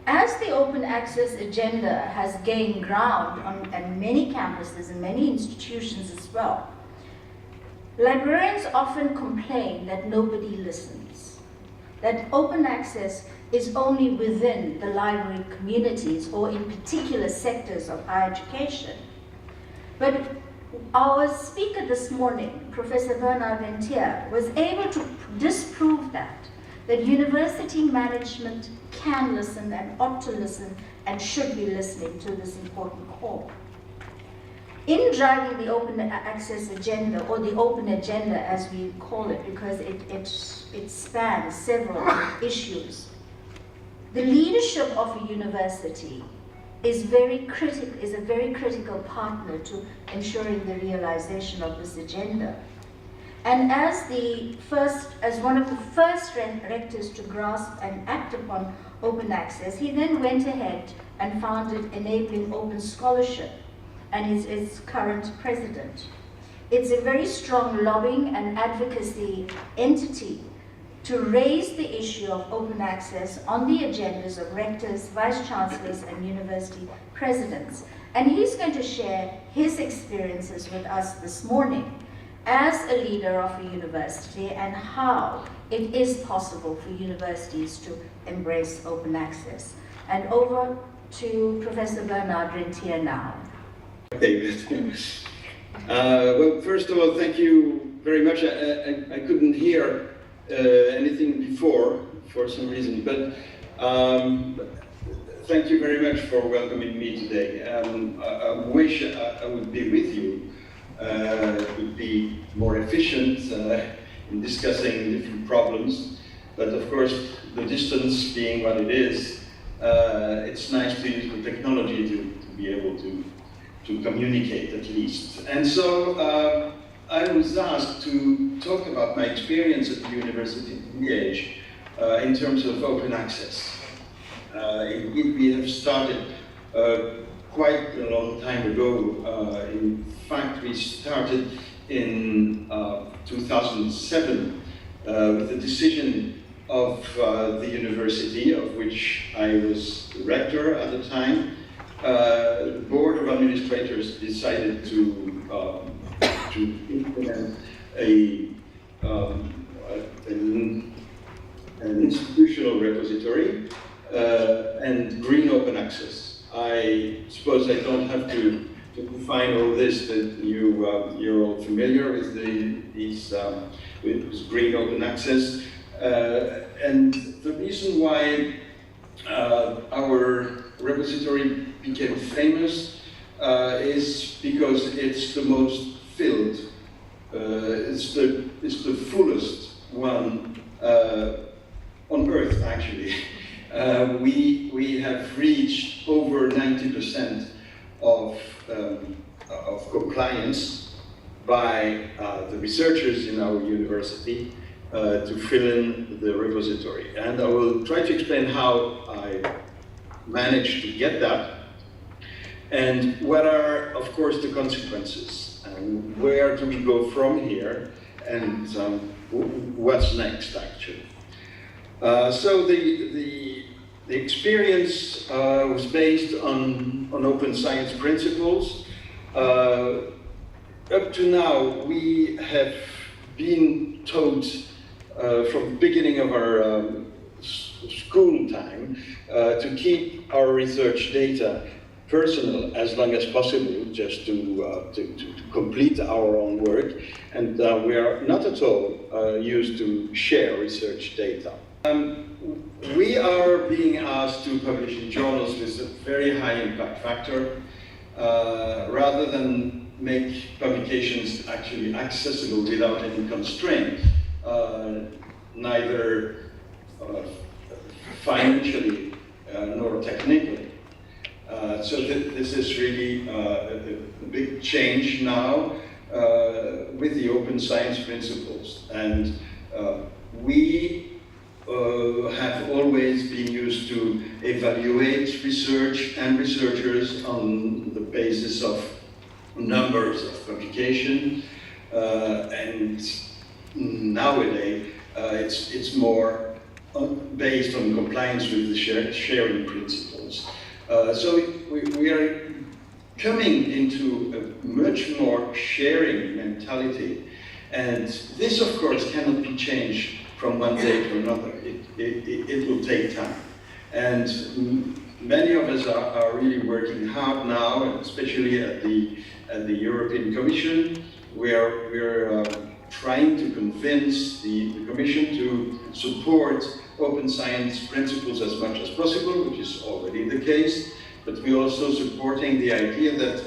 as the open access agenda has gained ground on many campuses and many institutions as well, librarians often complain that nobody listens, that open access is only within the library communities or in particular sectors of higher education. But our speaker this morning, Professor Bernard Rentier, was able to disprove that university management can listen and ought to listen and should be listening to this important call. In driving the open access agenda, or the open agenda as we call it, because it spans several issues, the leadership of a university is a very critical partner to ensuring the realization of this agenda. And as one of the first rectors to grasp and act upon open access, he then went ahead and founded Enabling Open Scholarship, and is its current president. It's a very strong lobbying and advocacy entity to raise the issue of open access on the agendas of rectors, vice chancellors, and university presidents. And he's going to share his experiences with us this morning as a leader of a university and how it is possible for universities to embrace open access. And over to Professor Bernard Rentier now. David. Well, first of all, thank you very much. I couldn't hear anything before for some reason, but thank you very much for welcoming me today. I wish I would be with you. It would be more efficient in discussing different problems, but of course, the distance being what it is, it's nice to use the technology to be able to communicate at least. And so I was asked to talk about my experience at the University of Liège in terms of open access. Indeed, we have started quite a long time ago. In fact, we started in 2007 with the decision of the university, of which I was the rector at the time. The Board of Administrators decided to implement an institutional repository and green open access. I suppose I don't have to define all this, that you're all familiar with with green open access. And the reason why our repository became famous is because it's the most filled, it's the fullest one on Earth, actually. We have reached over 90% of compliance by the researchers in our university to fill in the repository. And I will try to explain how I managed to get that, and what are, of course, the consequences, and where do we go from here, and what's next, actually. So the experience was based on open science principles. Up to now, we have been taught from the beginning of our school time to keep our research data personal as long as possible, just to complete our own work, and we are not at all used to share research data. We are being asked to publish in journals with a very high impact factor, rather than make publications actually accessible without any constraint, neither financially nor technically. So this is really a big change now with the open science principles. And we have always been used to evaluate research and researchers on the basis of numbers of publications, and nowadays it's more based on compliance with the sharing principles. So we are coming into a much more sharing mentality, and this of course cannot be changed from one day to another. It will take time, and many of us are really working hard now, and especially at the European Commission. We're trying to convince the Commission to support open science principles as much as possible, which is already the case, but we're also supporting the idea that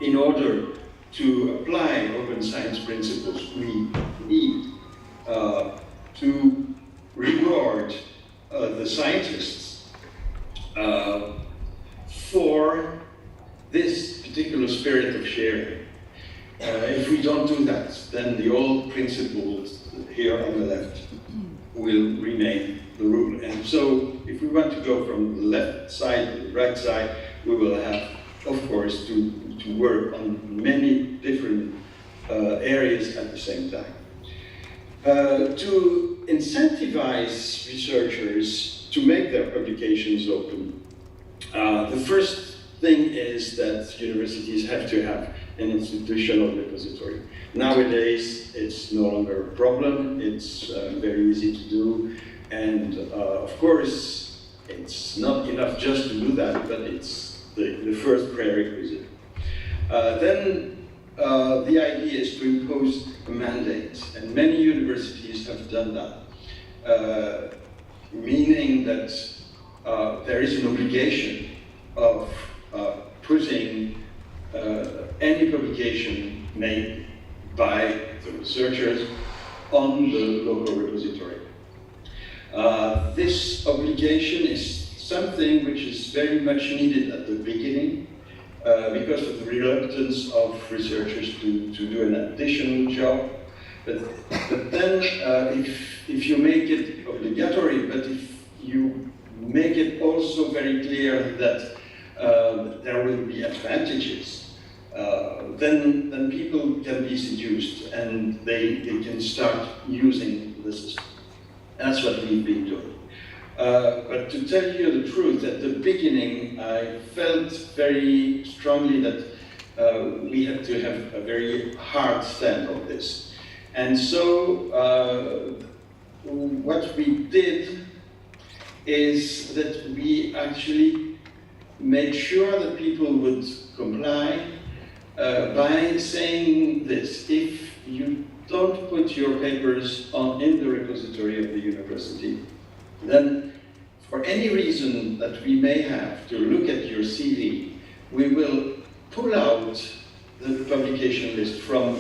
in order to apply open science principles, we need to reward the scientists for this particular spirit of sharing. If we don't do that, then the old principles here on the left will remain the rule. And so if we want to go from the left side to the right side, we will have, of course, to work on many different areas at the same time. To incentivize researchers to make their publications open, the first thing is that universities have to have an institutional repository. Nowadays, it's no longer a problem. It's very easy to do. And of course, it's not enough just to do that, but it's the first prerequisite. Then the idea is to impose a mandate, and many universities have done that, meaning that there is an obligation of putting any publication made by the researchers on the local repository. This obligation is something which is very much needed at the beginning because of the reluctance of researchers to do an additional job. But then if you make it obligatory, but if you make it also very clear that there will be advantages, then people can be seduced and they can start using the system. That's what we've been doing. But to tell you the truth, at the beginning, I felt very strongly that we had to have a very hard stand on this. And so what we did is that we actually made sure that people would comply by saying this: if you don't put your papers in the repository of the university, then for any reason that we may have to look at your CV, we will pull out the publication list from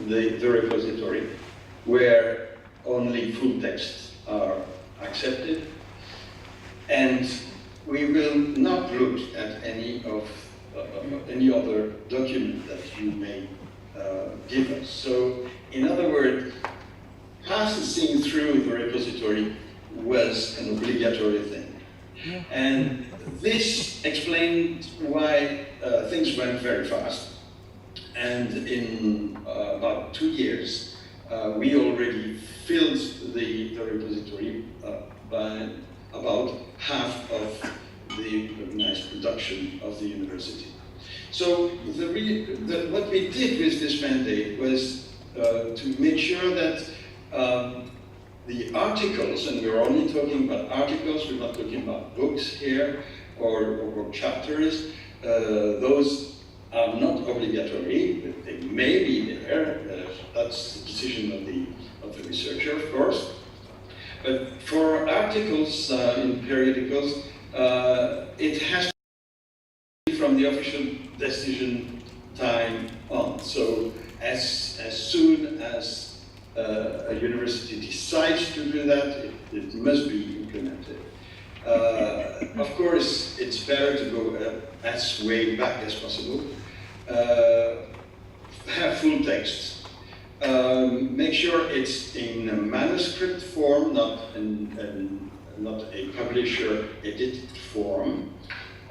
the repository, where only full texts are accepted, and we will not look at any other document that you may give us. So, in other words, passing through the repository was an obligatory thing. Yeah. And this explained why things went very fast. And in about 2 years, we already filled the repository by about half of the recognized production of the university. So what we did with this mandate was to make sure that the articles, and we're only talking about articles, we're not talking about books here or chapters, those are not obligatory, but they may be there. That's the decision of the researcher, of course. But for articles in periodicals, it has to be from the official decision time on. So as soon as a university decides to do that, it must be implemented. Of course, it's better to go as way back as possible. Have full text. Make sure it's in a manuscript form, not a publisher edited form,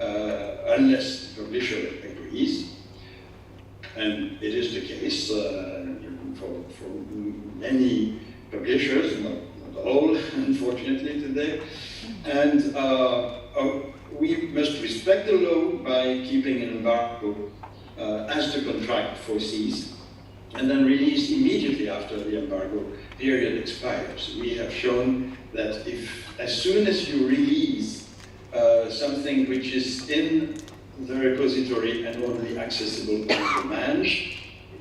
unless the publisher agrees. And it is the case for many publishers, not all, unfortunately, today. And we must respect the law by keeping an embargo as the contract foresees, and then release immediately after the embargo period expires. We have shown that if, as soon as you release something which is in the repository and only accessible on demand,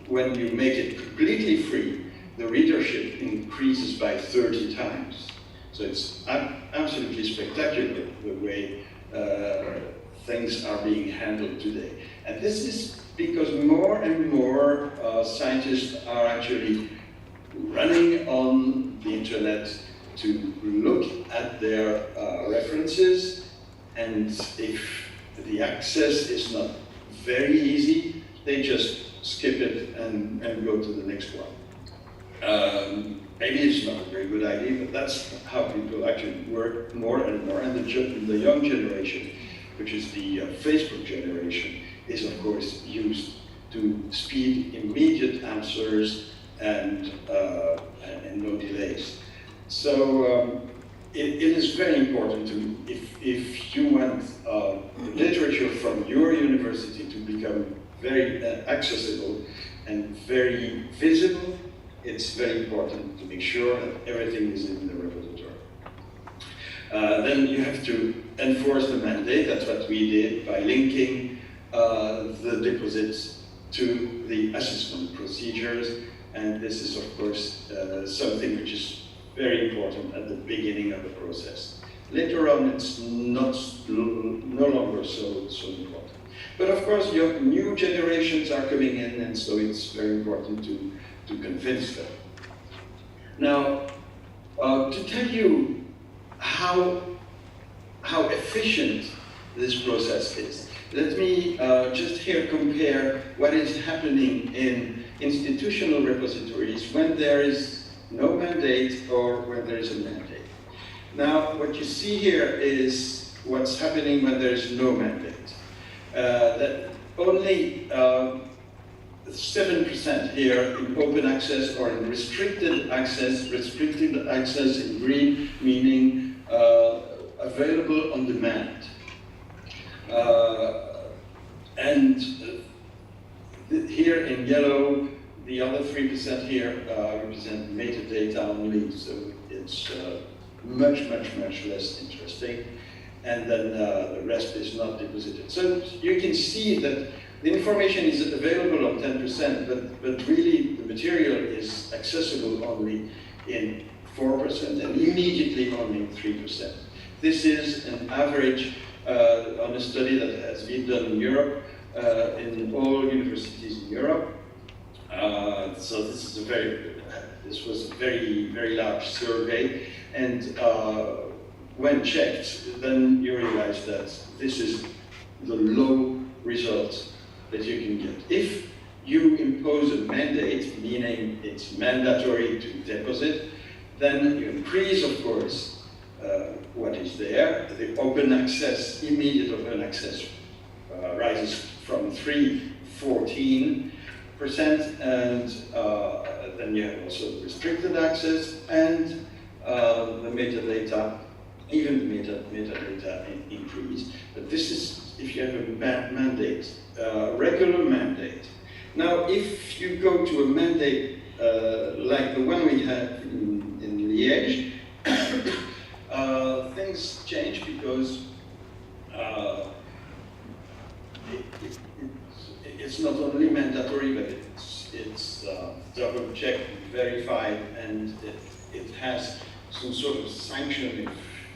when you make it completely free, the readership increases by 30 times. So it's absolutely spectacular the way things are being handled today. And this is because more and more scientists are actually running on the internet to look at their references, and if the access is not very easy, they just skip it and go to the next one. Maybe it's not a very good idea, but that's how people actually work more and more. And the young generation, which is the Facebook generation, is of course used to speed immediate answers and no delays. So it is very important to, if you want literature from your university to become very accessible and very visible, it's very important to make sure that everything is in the repository. Then you have to enforce the mandate. That's what we did by linking the deposits to the assessment procedures. And this is, of course, something which is very important at the beginning of the process. Later on, it's no longer so important. But of course, your new generations are coming in, and so it's very important to convince them. Now, to tell you how efficient this process is, let me just here compare what is happening in institutional repositories when there is no mandate or when there is a mandate. Now, what you see here is what's happening when there is no mandate. That only 7% here in open access or in restricted access in green, meaning available on demand. And here in yellow, the other 3% here represent metadata only, so it's much less interesting. And then the rest is not deposited. So you can see that the information is available on 10%, but really the material is accessible only in 4% and immediately only in 3%. This is an average on a study that has been done in Europe, in all universities in Europe. So this was a very large survey, and when checked, then you realize that this is the low result that you can get. If you impose a mandate, meaning it's mandatory to deposit, then you increase, of course, what is there. The open access, immediate open access rises from 14%, and then you have also restricted access and the metadata, even the metadata increase. But this is if you have a mandate, regular mandate. Now, if you go to a mandate like the one we have in Liège, things change because it's not only mandatory, but it's double-checked, verified, and it has some sort of sanction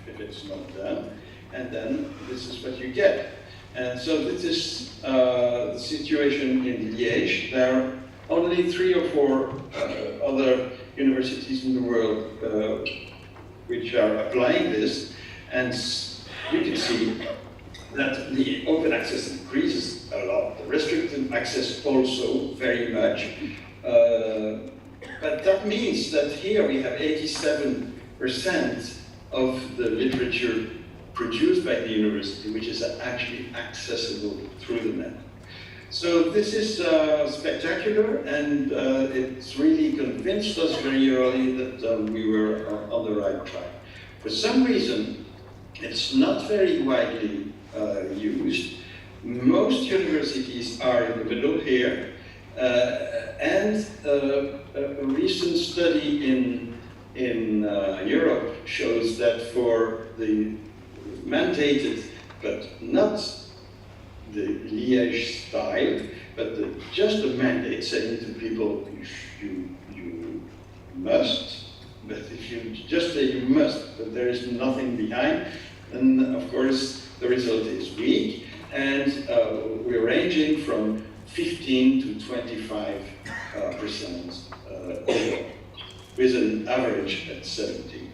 if it's not done. And then this is what you get. And so this is the situation in Liège. There are only 3 or 4 other universities in the world which are applying this. And you can see that the open access increases a lot, the restricted access also very much. But that means that here we have 87% of the literature produced by the university, which is actually accessible through the net. So this is spectacular, and it's really convinced us very early that we were on the right track. For some reason, it's not very widely used. Most universities are in the middle here, and a recent study in Europe shows that for the mandated, but not the Liège style, but just a mandate saying to people, you must, but if you just say you must, but there is nothing behind, then of course the result is weak, and we're ranging from 15 to 25% with an average at 17.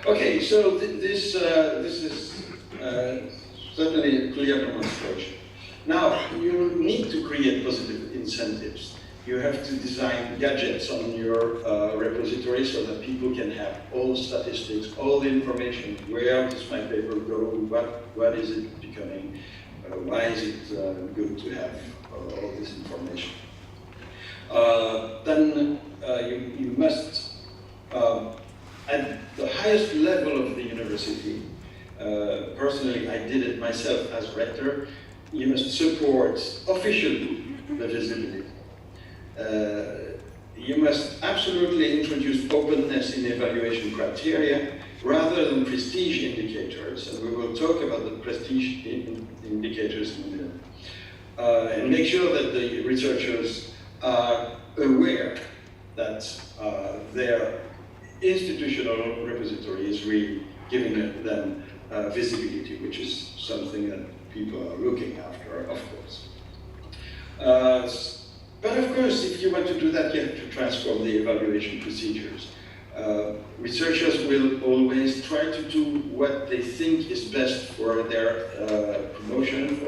Okay, so this is certainly a clear demonstration. Now, you need to create positive incentives. You have to design gadgets on your repository so that people can have all the statistics, all the information. Where does my paper go? What is it becoming? Why is it good to have all this information? Then you must, at the highest level of the university, personally, I did it myself as rector, you must support officially the visibility. You must absolutely introduce openness in evaluation criteria rather than prestige indicators, and we will talk about the prestige indicators in a minute. And make sure that the researchers are aware that their institutional repository is really giving them visibility, which is something that people are looking after, of course. But of course, if you want to do that, you have to transform the evaluation procedures. Researchers will always try to do what they think is best for their promotion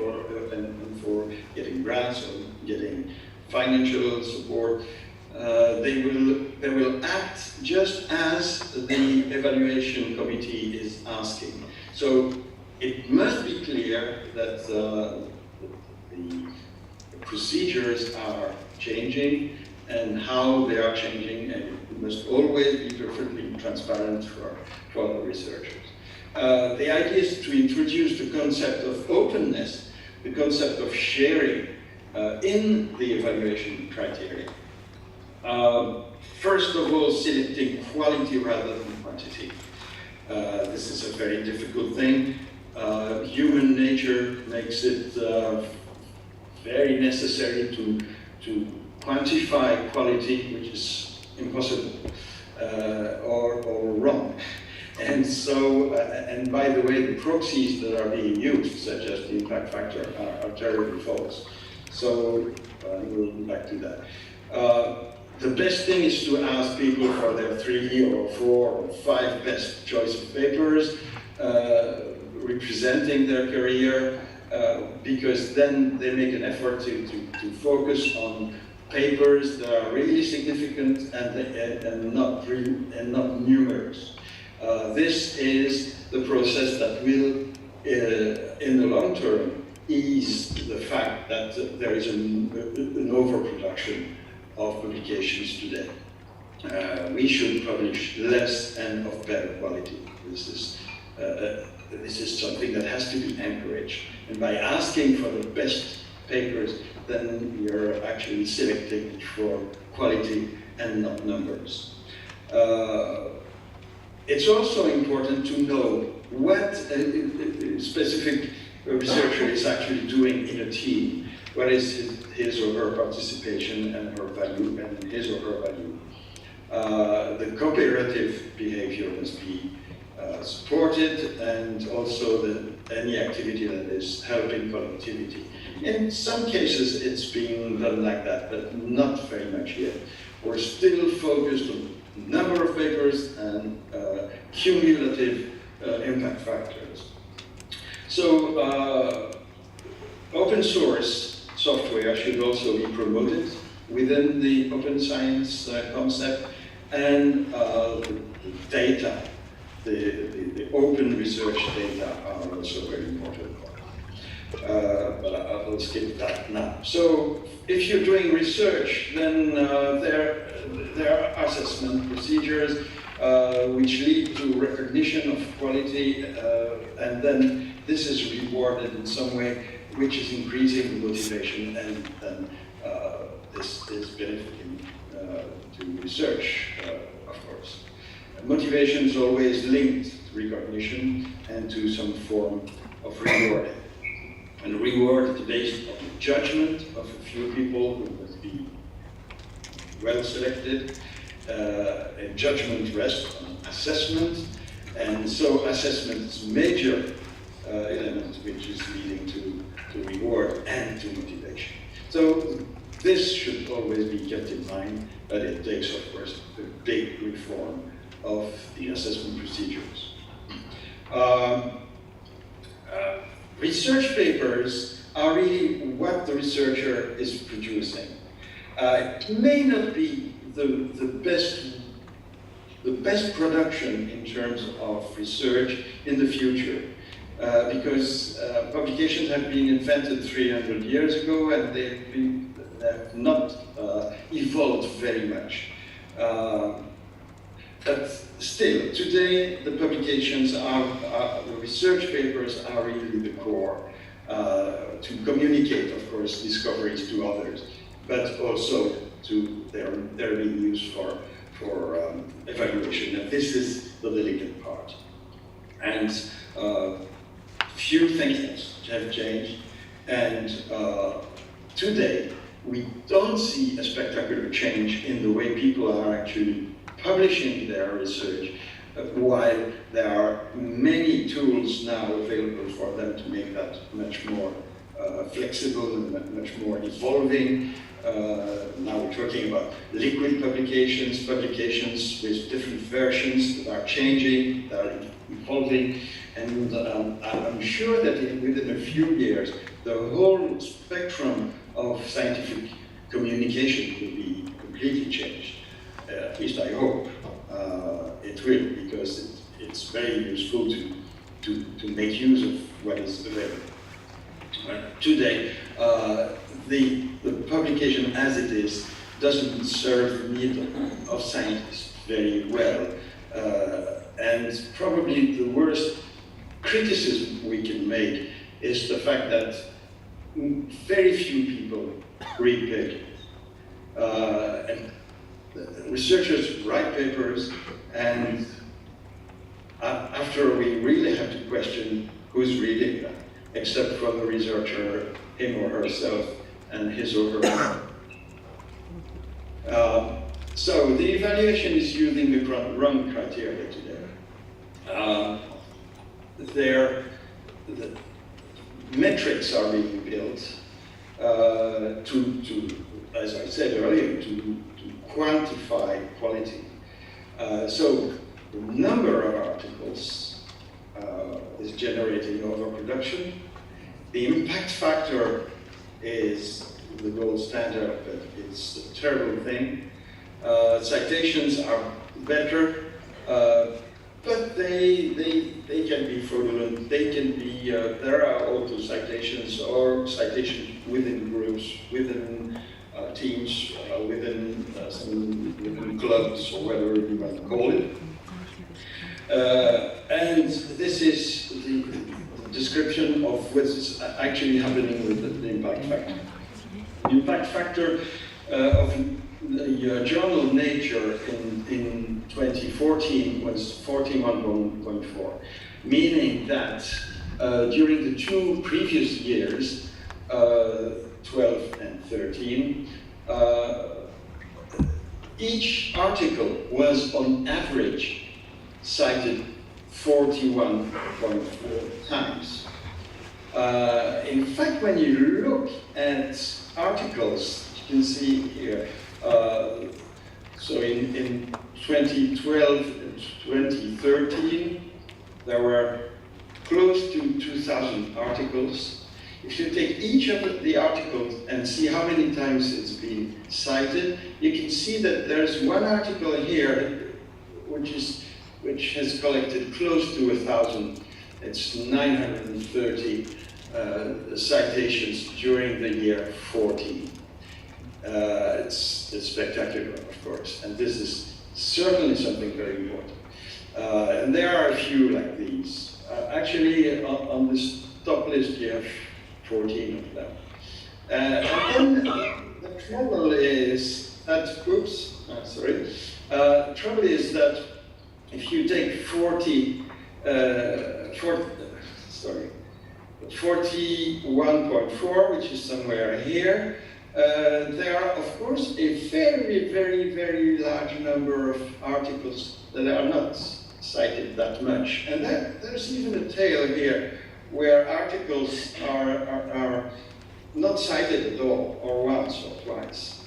and for getting grants or getting financial support. They will act just as the evaluation committee is asking. So it must be clear that the procedures are changing and how they are changing, and it must always be perfectly transparent for the researchers. The idea is to introduce the concept of openness, the concept of sharing in the evaluation criteria. First of all, selecting quality rather than quantity. This is a very difficult thing. Human nature makes it very necessary to quantify quality, which is impossible or wrong. And so, and by the way, the proxies that are being used, such as the impact factor, are terribly false. So we'll come back to that. The best thing is to ask people for their 3 or 4 or 5 best choice of papers, representing their career, because then they make an effort to focus on papers that are really significant and not numerous. This is the process that will, in the long term, ease the fact that there is an overproduction of publications today. We should publish less and of better quality. This is something that has to be encouraged. And by asking for the best papers, then you're actually selecting for quality and not numbers. It's also important to know what a specific researcher is actually doing in a team. What is his or her participation and her value, and his or her value. The cooperative behavior must be supported, and also any activity that is helping productivity. In some cases, it's being done like that, but not very much yet. We're still focused on number of papers and cumulative impact factors. So open source software should also be promoted within the open science concept, and the data, the open research data are also very important. but I will skip that now. So if you're doing research, then there are assessment procedures which lead to recognition of quality, and then this is rewarded in some way, which is increasing the motivation, and then this is benefiting to research, of course. Motivation is always linked to recognition and to some form of reward. And reward is based on the judgment of a few people who must be well selected. And judgment rests on assessment, and so assessment is a major element which is leading to reward and to motivation. So this should always be kept in mind, but it takes, of course, a big reform of the assessment procedures. Research papers are really what the researcher is producing. It may not be the best production in terms of research in the future, because publications have been invented 300 years ago and they have not evolved very much. But still, today the publications the research papers are really the core to communicate, of course, discoveries to others, but also they're being used for evaluation, and this is the delicate part. And few things have changed, and today we don't see a spectacular change in the way people are actually publishing their research, while there are many tools now available for them to make that much more flexible and much more evolving. Now we're talking about liquid publications with different versions that are changing, that are evolving, and I'm sure that within a few years, the whole spectrum of scientific communication will be completely changed. At least I hope it will, because it's very useful to make use of what is available. Today, the publication as it is doesn't serve the need of scientists very well. And probably the worst criticism we can make is the fact that very few people read papers. And researchers write papers, and after we really have to question who's reading them, except for the researcher, him or herself, and his or her own. So the evaluation is using the wrong criteria today. The metrics are being built to, as I said earlier, to quantify quality. So the number of articles is generating overproduction. The impact factor is the gold standard, but it's a terrible thing. Citations are better, but they can be fraudulent. They can be, there are auto citations or citations within groups, within teams, within clubs, or whatever you might call it. And this is the description of what's actually happening with the impact factor. The impact factor of the journal Nature in 2014 was 41.4, meaning that during the 2 previous years, 12 and 13, each article was on average cited 41.4 times. In fact, when you look at articles, you can see here, so in 2012 and 2013, there were close to 2,000 articles. If you take each of the articles and see how many times it's been cited, you can see that there's one article here which has collected close to 1,000. It's 930 citations during the year 14. It's spectacular, of course, and this is certainly something very important. And there are a few like these. Actually, on this top list, you have 14 of them. And then the trouble is that, the trouble is that if you take 41.4, which is somewhere here, there are, of course, a very, very, very large number of articles that are not cited that much. And there's even a tail here where articles are not cited at all, or once or twice.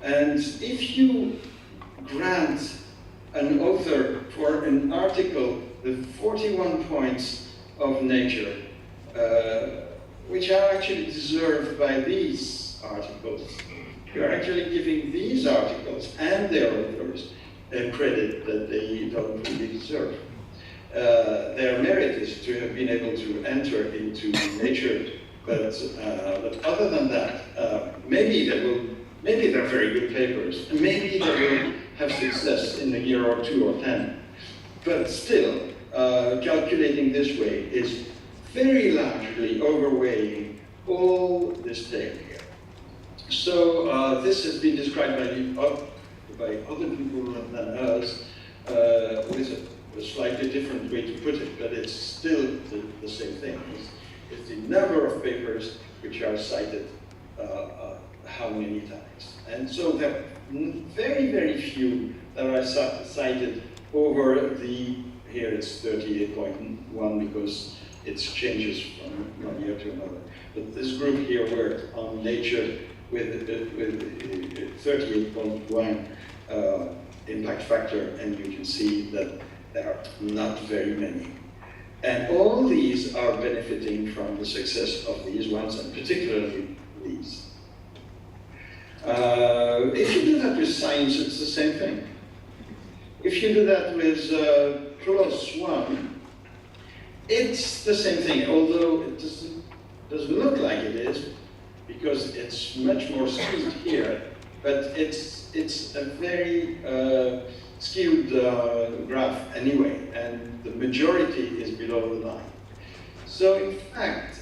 And if you grant an author for an article with 41 points of Nature, which are actually deserved by these articles, you are actually giving these articles and their authors a credit that they don't really deserve. Their merit is to have been able to enter into Nature, but other than that, maybe they're very good papers, and maybe they will have success in a year or 2 or 10. But still, calculating this way is very largely overweighing all this tail here. So this has been described by other people than us with a slightly different way to put it, but it's still the same thing. It's the number of papers which are cited how many times. And so there are very, very few that are cited over here it's 38.1 because it changes from one year to another. But this group here worked on Nature with 38.1 impact factor, and you can see that there are not very many. And all these are benefiting from the success of these ones, and particularly these. If you do that with science, it's the same thing. If you do that with PLOS ONE, it's the same thing, although it doesn't look like it is, because it's much more skewed here, but it's a very skewed graph anyway, and the majority is below the line. So in fact,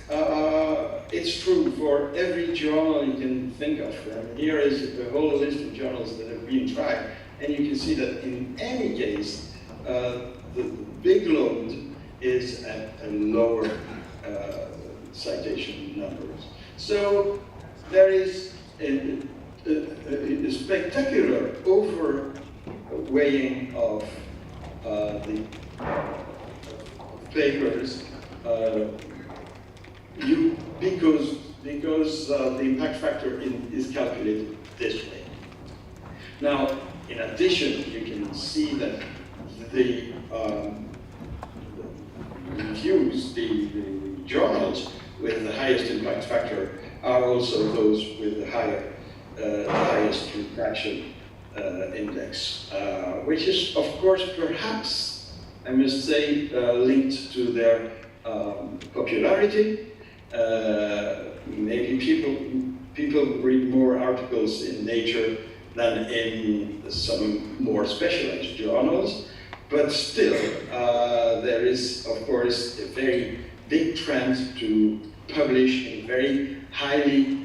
it's true for every journal you can think of. And here is a whole list of journals that have been tracked, and you can see that in any case, the big load is at a lower citation numbers. So there is a spectacular overweighing of the papers because the impact factor is calculated this way. Now, in addition, you can see that the reviews, the journals with the highest impact factor are also those with the highest retraction index, which is, of course, perhaps, I must say, linked to their popularity. Maybe people read more articles in Nature than in some more specialized journals, but still, there is, of course, a very big trend to publish in very high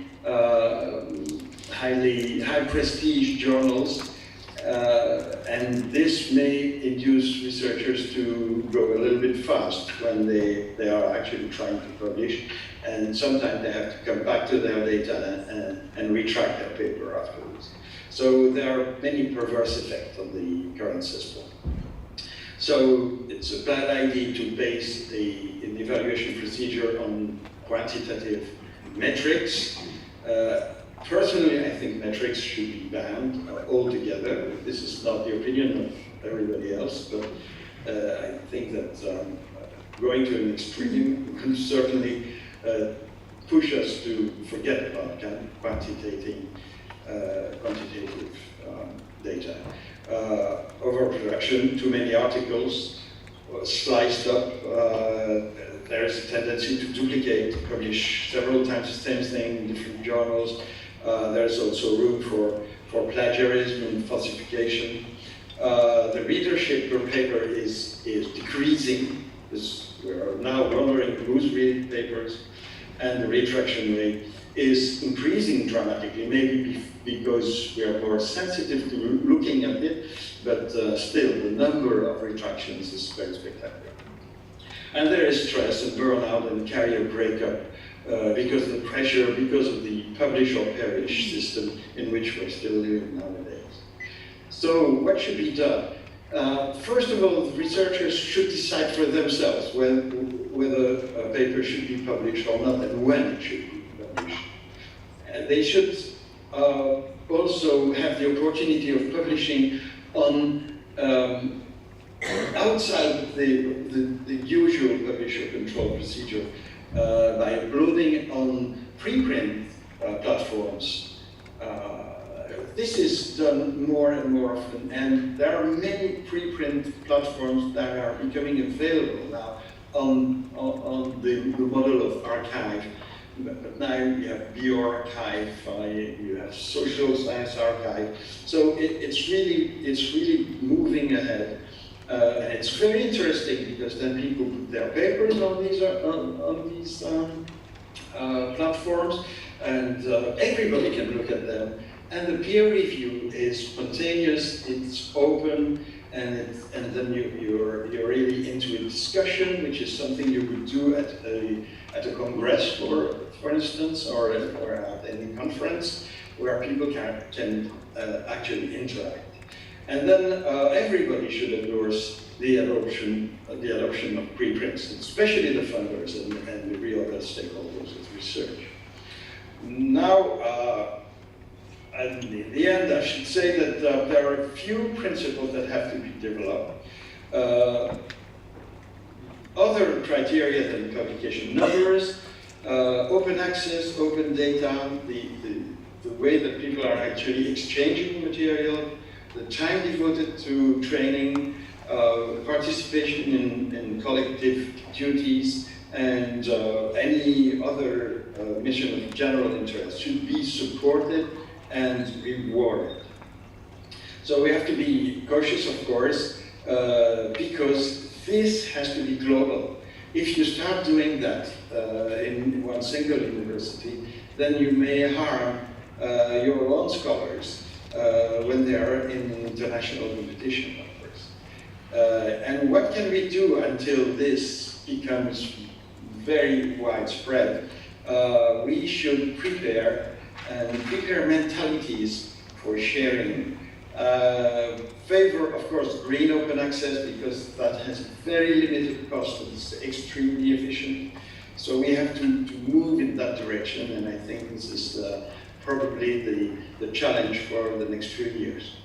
prestige journals, and this may induce researchers to go a little bit fast when they are actually trying to publish, and sometimes they have to come back to their data and retract their paper afterwards. So there are many perverse effects of the current system. So it's a bad idea to base an evaluation procedure on quantitative metrics. Personally, I think metrics should be banned altogether. This is not the opinion of everybody else, but I think that going to an extreme will certainly push us to forget about quantitative data. Overproduction, too many articles, sliced up, there is a tendency to duplicate, to publish several times the same thing in different journals. There's also room for plagiarism and falsification. The readership per paper is decreasing. We are now wondering who's reading papers, and the retraction rate is increasing dramatically, maybe because we are more sensitive to looking at it, but still the number of retractions is very spectacular. And there is stress and burnout and career breakup because of the pressure, because of the publish or perish system in which we're still living nowadays. So what should be done? First of all, researchers should decide for themselves whether a paper should be published or not and when it should be published. They should also have the opportunity of publishing on outside the usual publisher control procedure by uploading on preprint platforms. This is done more and more often, and there are many preprint platforms that are becoming available now on the model of archive. But now you have bioarchive, you have social science archive. So it's really moving ahead, and it's very interesting because then people put their papers on these platforms, and everybody can look at them. And the peer review is spontaneous, it's open, and then you're really into a discussion, which is something you would do at a congress, for instance, or at any conference where people can actually interact. And then everybody should endorse the adoption of preprints, especially the funders and the real stakeholders of research. Now, and in the end, I should say that there are a few principles that have to be developed. Other criteria than publication numbers, open access, open data, the way that people are actually exchanging material, the time devoted to training, participation in collective duties, and any other mission of general interest should be supported and rewarded. So we have to be cautious, of course, because this has to be global. If you start doing that in one single university, then you may harm your own scholars when they are in international competition, of course. And what can we do until this becomes very widespread? We should prepare mentalities for sharing. Favor, of course, green open access, because that has very limited cost and it's extremely efficient. So we have to move in that direction, and I think this is probably the challenge for the next few years.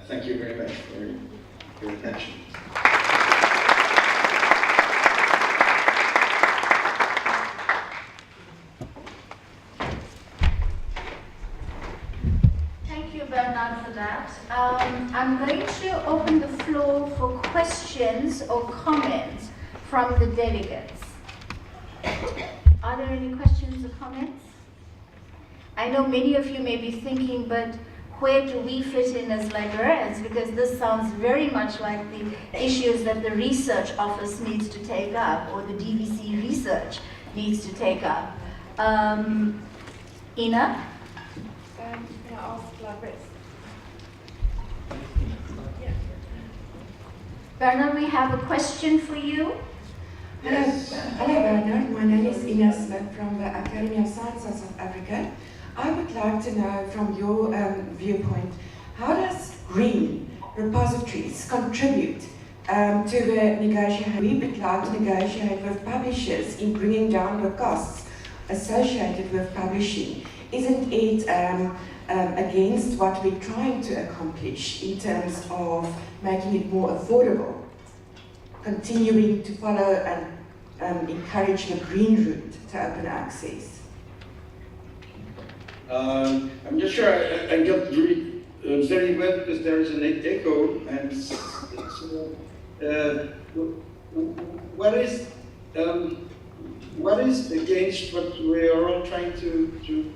Thank you very much for your attention. For that. I'm going to open the floor for questions or comments from the delegates. Are there any questions or comments? I know many of you may be thinking, but where do we fit in as librarians? Because this sounds very much like the issues that the research office needs to take up, or the DVC research needs to take up. Ina? Can I ask librarians? Bernard, we have a question for you. Yes. Hello Bernard, my name is Ina Smith from the Academy of Sciences of Africa. I would like to know from your viewpoint, how does green repositories contribute to the negotiation? We would like to negotiate with publishers in bringing down the costs associated with publishing. Isn't it against what we're trying to accomplish in terms of making it more affordable, continuing to follow and encourage the green route to open access? I'm not sure I got really very well because there is an echo, and what is what is against what we are all trying to do?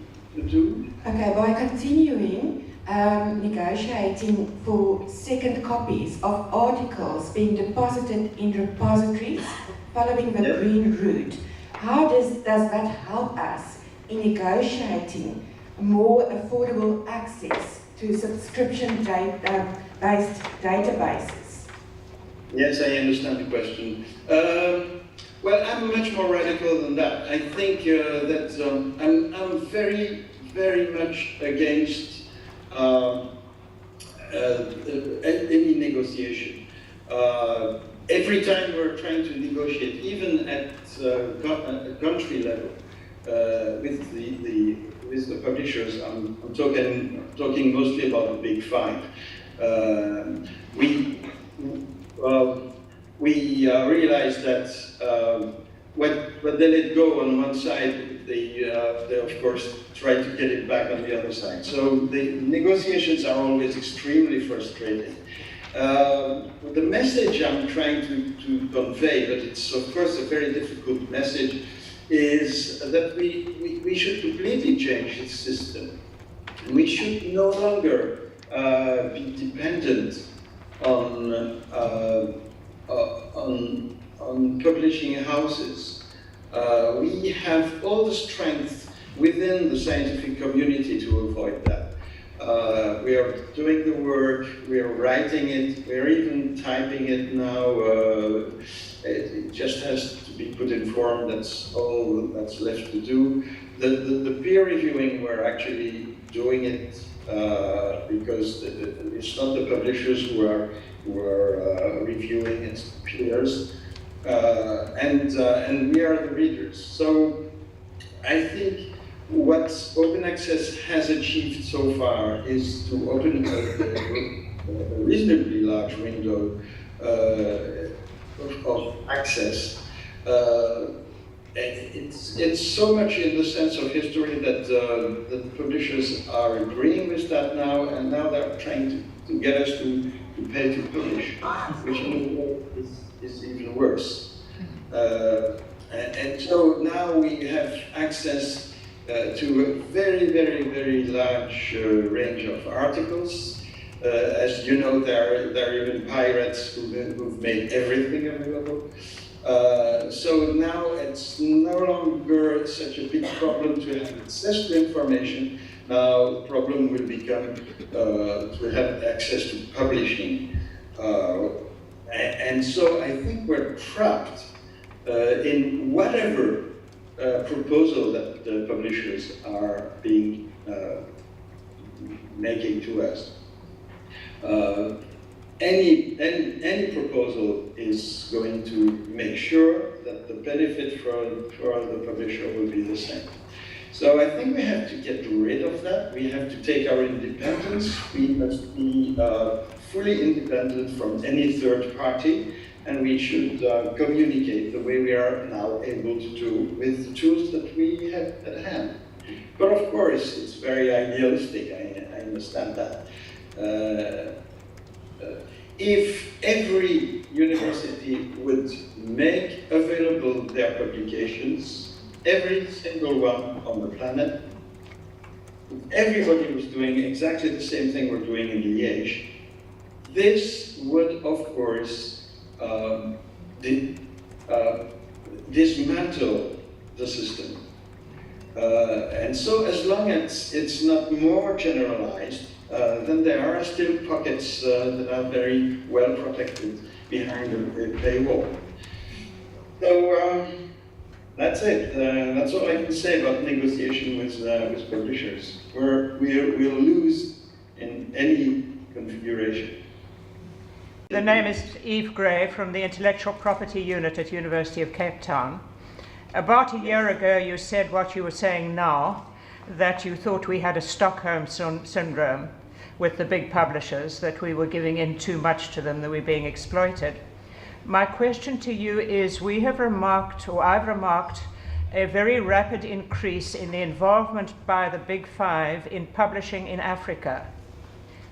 Okay, by continuing negotiating for second copies of articles being deposited in repositories following the green route, how does that help us in negotiating more affordable access to subscription-based databases? Yes, I understand the question. Well, I'm much more radical than that. I think that I'm very, very much against any negotiation. Every time we're trying to negotiate, even at country level, with the publishers, I'm talking mostly about the big five. We realized that when they let go on one side, they of course try to get it back on the other side. So the negotiations are always extremely frustrating. The message I'm trying to convey, but it's of course a very difficult message, is that we should completely change the system. We should no longer be dependent on publishing houses. We have all the strength within the scientific community to avoid that. We are doing the work, we are writing it, we are even typing it now. It just has to be put in form, that's all that's left to do. The peer reviewing, we're actually doing it because it's not the publishers who are reviewing, it's peers. And we are the readers. So I think what open access has achieved so far is to open a reasonably large window of access. It's so much in the sense of history that the publishers are agreeing with that now, and now they're trying to get us to pay to publish, which is even worse. And so now we have access to a very, very, very large range of articles. As you know, there are even pirates who've made everything available. So now it's no longer such a big problem to have access to information. Now the problem will become to have access to publishing. And so I think we're trapped in whatever proposal that the publishers are making to us. Any proposal is going to make sure that the benefit for the publisher will be the same. So I think we have to get rid of that. We have to take our independence. We must be fully independent from any third party, and we should communicate the way we are now able to do with the tools that we have at hand. But of course, it's very idealistic, I understand that. If every university would make available their publications, every single one on the planet, if everybody was doing exactly the same thing we're doing in Liège, this would, of course, dismantle the system. And so as long as it's not more generalized, then there are still pockets that are very well protected behind a paywall. So that's it. That's all I can say about negotiation with publishers. We'll lose in any configuration. The name is Eve Gray from the Intellectual Property Unit at University of Cape Town. About a year ago, you said what you were saying now, that you thought we had a Stockholm syndrome with the big publishers, that we were giving in too much to them, that we're being exploited. My question to you is, we have remarked, or I've remarked, a very rapid increase in the involvement by the big five in publishing in Africa.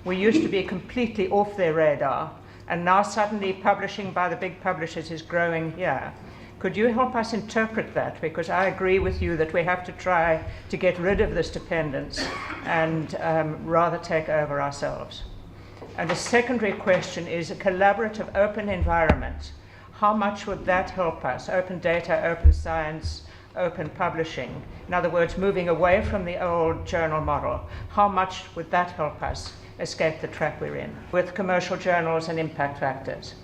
We used to be completely off their radar, and now suddenly publishing by the big publishers is growing here. Could you help us interpret that? Because I agree with you that we have to try to get rid of this dependence and rather take over ourselves. And the secondary question is a collaborative open environment. How much would that help us? Open data, open science, open publishing. In other words, moving away from the old journal model. How much would that help us escape the trap we're in with commercial journals and impact factors?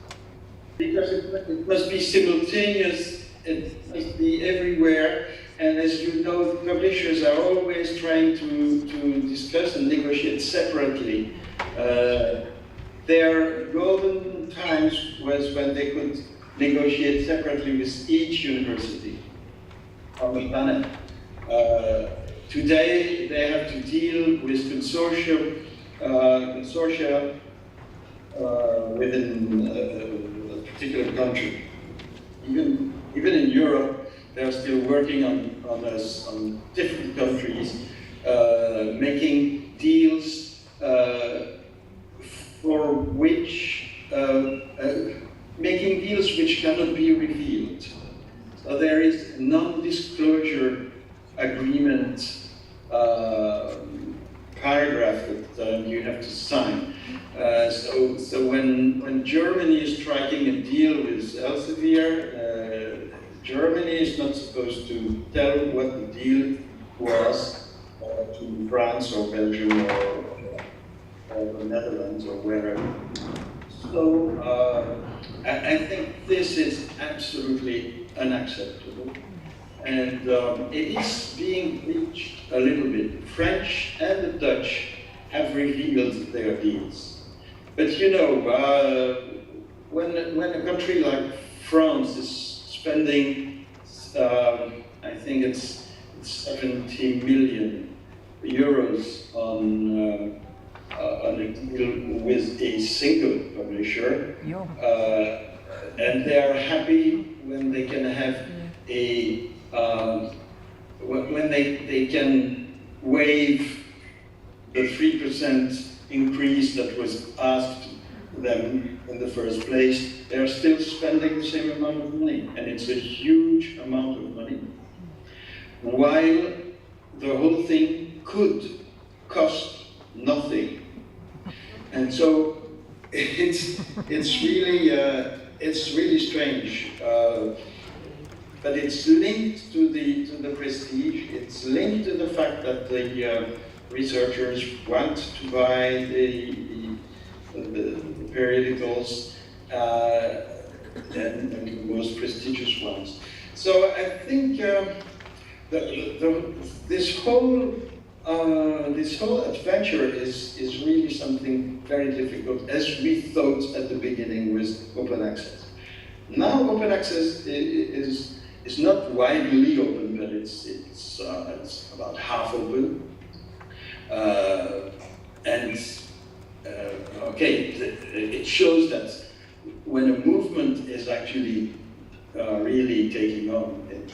Because it must be simultaneous, it must be everywhere, and as you know, the publishers are always trying to discuss and negotiate separately. Their golden times was when they could negotiate separately with each university on the planet. Today, they have to deal with consortia within a particular country. Even in Europe, they're still working on different countries, making deals making deals which cannot be revealed. So there is a non-disclosure agreement paragraph that you have to sign. So when Germany is striking a deal with Elsevier, Germany is not supposed to tell what the deal was to France or Belgium or the Netherlands or wherever. So I think this is absolutely unacceptable. And it is being reached a little bit. The French and the Dutch have revealed their deals. But you know, when a country like France is spending, I think it's 70 million euros on a deal with a single publisher, and they are happy when they can have a when they can waive the 3% increase that was asked them in the first place. They are still spending the same amount of money, and it's a huge amount of money, while the whole thing could cost nothing. And so it's really strange. But it's linked to the prestige. It's linked to the fact that the researchers want to buy the periodicals and the most prestigious ones. So I think this whole adventure is really something very difficult, as we thought at the beginning with open access. Now open access is not widely open, but it's about half open. It shows that when a movement is actually really taking on, it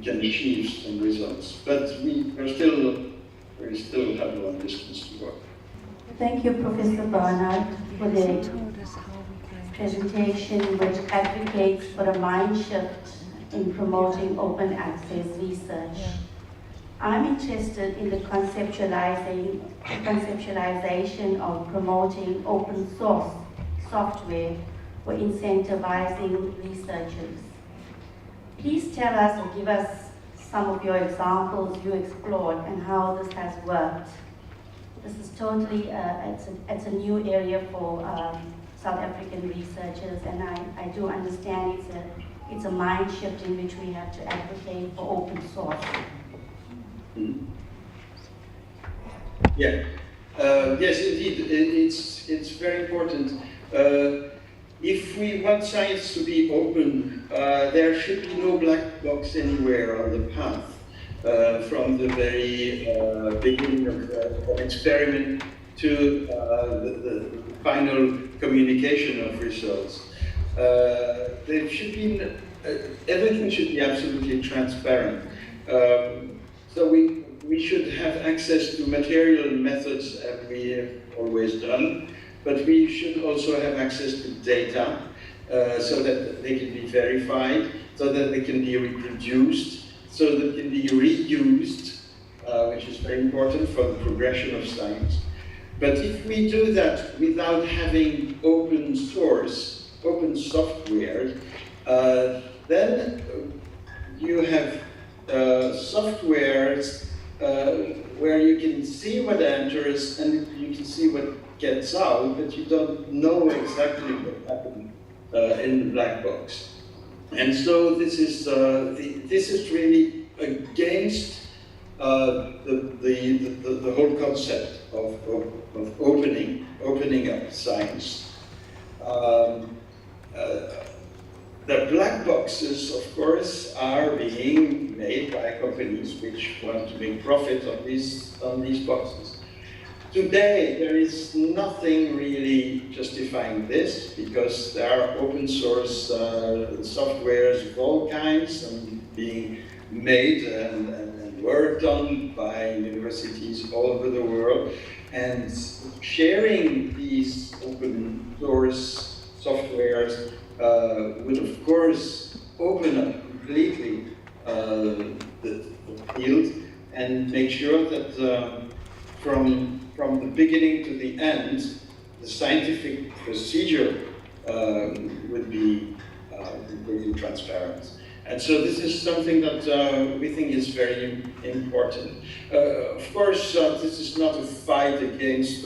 can achieve some results. But we still have a long distance to go. Thank you, Professor Barnard, for the presentation which advocates for a mind shift in promoting open access research. I'm interested in the conceptualization of promoting open source software for incentivizing researchers. Please tell us or give us some of your examples you explored and how this has worked. This is totally, it's a new area for South African researchers, and I do understand it's a mind shift in which we have to advocate for open source. Yeah. Yes, indeed, it's very important. If we want science to be open, there should be no black box anywhere on the path, from the very beginning of an experiment to the final communication of results. There should be everything should be absolutely transparent. So we should have access to material and methods, as we have always done, but we should also have access to data so that they can be verified. so that they can be reproduced, so that they can be reused, which is very important for the progression of science. But if we do that without having open source, open software, then you have softwares where you can see what enters and you can see what gets out, but you don't know exactly what happened in the black box. And so this is really against the whole concept of opening up science. The black boxes, of course, are being made by companies which want to make profit on these boxes. Today, there is nothing really justifying this, because there are open source softwares of all kinds and being made and worked on by universities all over the world. And sharing these open source softwares would, of course, open up completely the field and make sure that from the beginning to the end, the scientific procedure would be completely transparent. And so this is something that we think is very important. Of course, this is not a fight against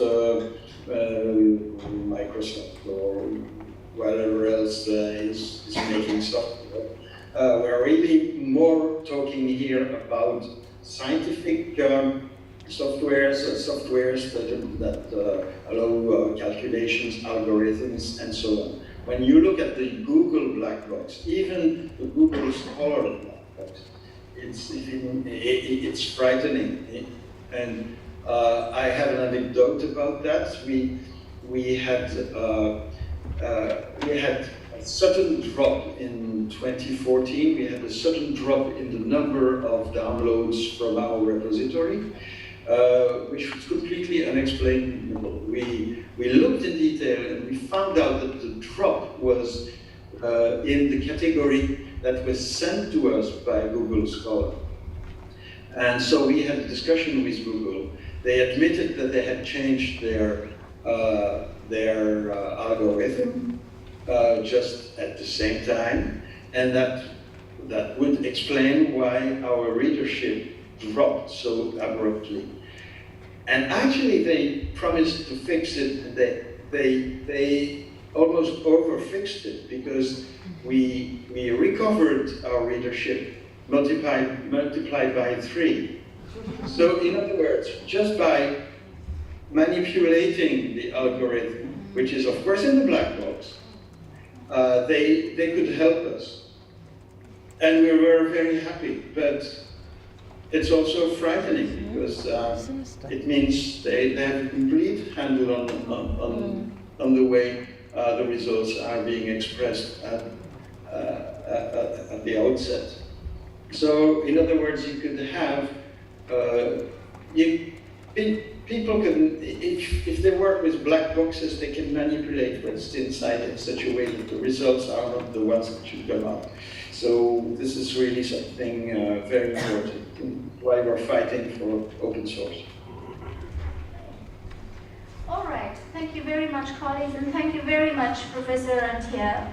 Microsoft or whatever else is making software. We're really more talking here about scientific softwares that allow calculations, algorithms, and so on. When you look at the Google black box, even the Google Scholar black box, it's frightening. And I have an anecdote about that. We had a sudden drop in 2014. We had a sudden drop in the number of downloads from our repository, which was completely unexplainable. We looked in detail and we found out that the drop was in the category that was sent to us by Google Scholar. And so we had a discussion with Google. They admitted that they had changed their algorithm just at the same time, and that would explain why our readership dropped so abruptly. And actually, they promised to fix it, and they almost overfixed it, because we recovered our readership multiplied by 3. So in other words, just by manipulating the algorithm, which is of course in the black box, they could help us. And we were very happy, but it's also frightening, because it means they have a complete handle on the way the results are being expressed at the outset. So, in other words, you could have, people can, if they work with black boxes, they can manipulate what's inside in such a way that the results are not the ones that should come out. So this is really something very important, why we're fighting for open source. All right, thank you very much, colleagues, and thank you very much, Professor Rentier,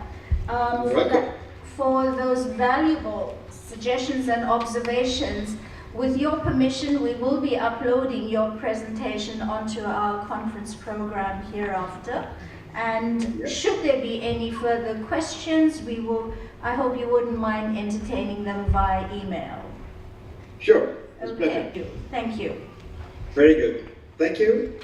for those valuable suggestions and observations. With your permission, we will be uploading your presentation onto our conference program hereafter. And should there be any further questions, I hope you wouldn't mind entertaining them via email. Sure, it's a Okay. pleasure. Thank you. Very good. Thank you.